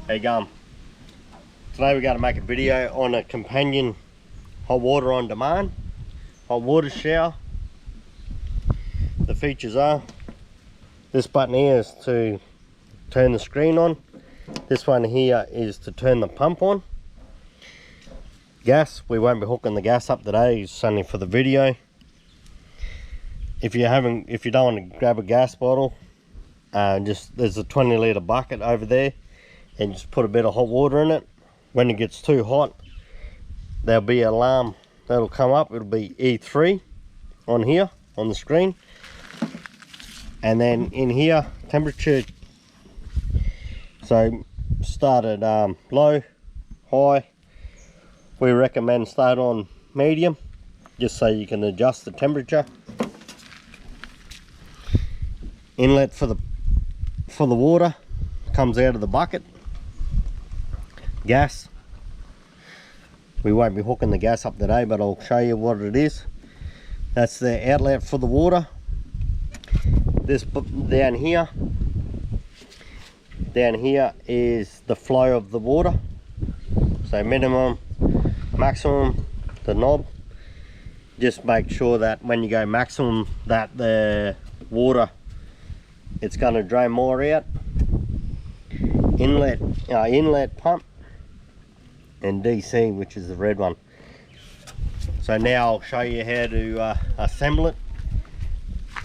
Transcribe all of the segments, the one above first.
Hey gum. Today we're going to make a video on a companion hot water on demand, hot water shower. The features are, this button here is to turn the screen on. This one here is to turn the pump on. Gas, we won't be hooking the gas up today, it's only for the video. If you don't want to grab a gas bottle, there's a 20 litre bucket over there, and just put a bit of hot water in it. When it gets too hot, there'll be an alarm that'll come up. It'll be E3 on here on the screen, and then in here temperature. So start at low, high. We recommend start on medium, just so you can adjust the temperature. Inlet for the water comes out of the bucket. Gas, we won't be hooking the gas up today, but I'll show you what it is. That's the outlet for the water. This down here is the flow of the water. So minimum, maximum, the knob. Just make sure that when you go maximum, that the water, it's going to drain more out. Inlet pump, and DC, which is the red one. So now I'll show you how to assemble it.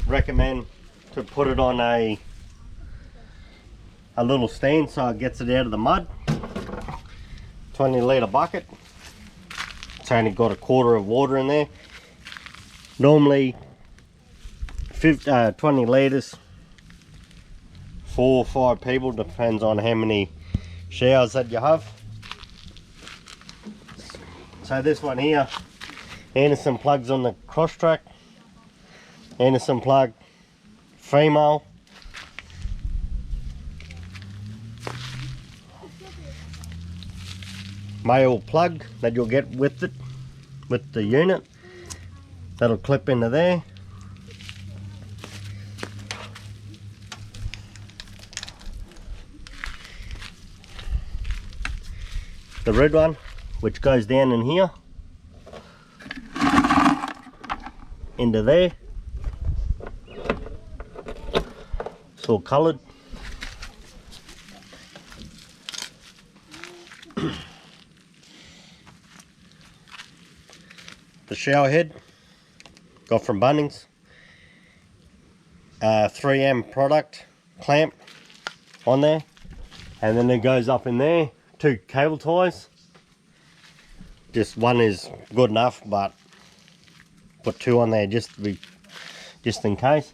Recommend to put it on a little stand so it gets it out of the mud. 20 litre bucket. It's only got a quarter of water in there. Normally 20 litres, 4 or 5 people, depends on how many showers that you have. So this one here, Anderson plugs on the cross track. Anderson plug, female. Male plug that you'll get with it, with the unit. That'll clip into there. The red one, which goes down in here, into there. It's all coloured. The shower head, got from Bunnings. 3M product clamp on there, and then it goes up in there. 2 cable ties. Just one is good enough, but put 2 on there just in case.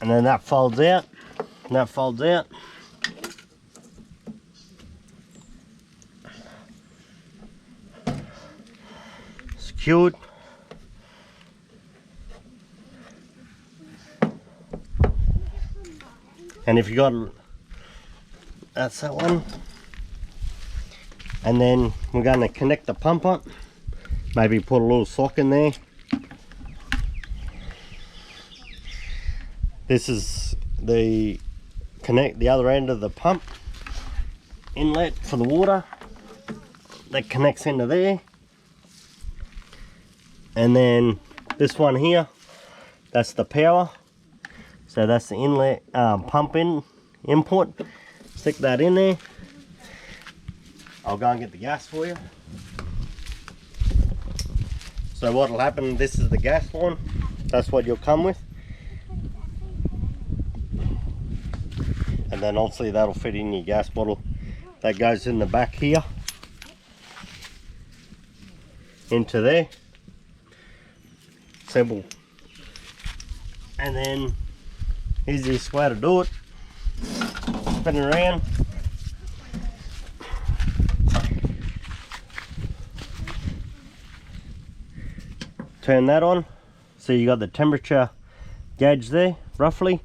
And then that folds out. And that folds out. Secured. And if you got, that's that one. And then we're going to connect the pump up. Maybe put a little sock in there. This is the other end of the pump inlet for the water that connects into there. And then this one here, that's the power. So that's the inlet pump input. Stick that in there. I'll go and get the gas for you. So what will happen, this is the gas line. That's what you'll come with. And then obviously that'll fit in your gas bottle. That goes in the back here. Into there. Simple. And then, easiest way to do it. Spin it around. Turn that on, so you got the temperature gauge there roughly,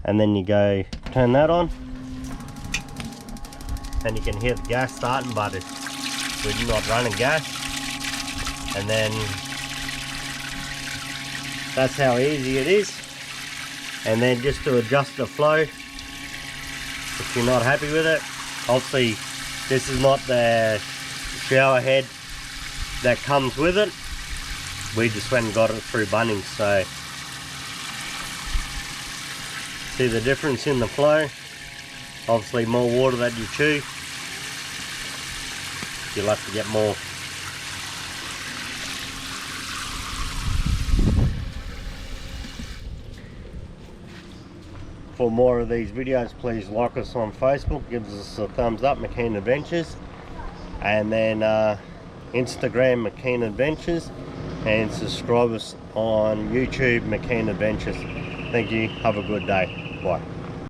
and then you go turn that on, and you can hear the gas starting, but we're not running gas. And then that's how easy it is. And then just to adjust the flow, if you're not happy with it, Obviously this is not the shower head that comes with it. We just went and got it through Bunnings. So see the difference in the flow. Obviously more water that you chew, you'll have to get more. For more of these videos, please like us on Facebook, give us a thumbs up, McKean Adventures, and then Instagram McKean Adventures, and subscribe us on YouTube McKean Adventures. Thank you, have a good day, bye.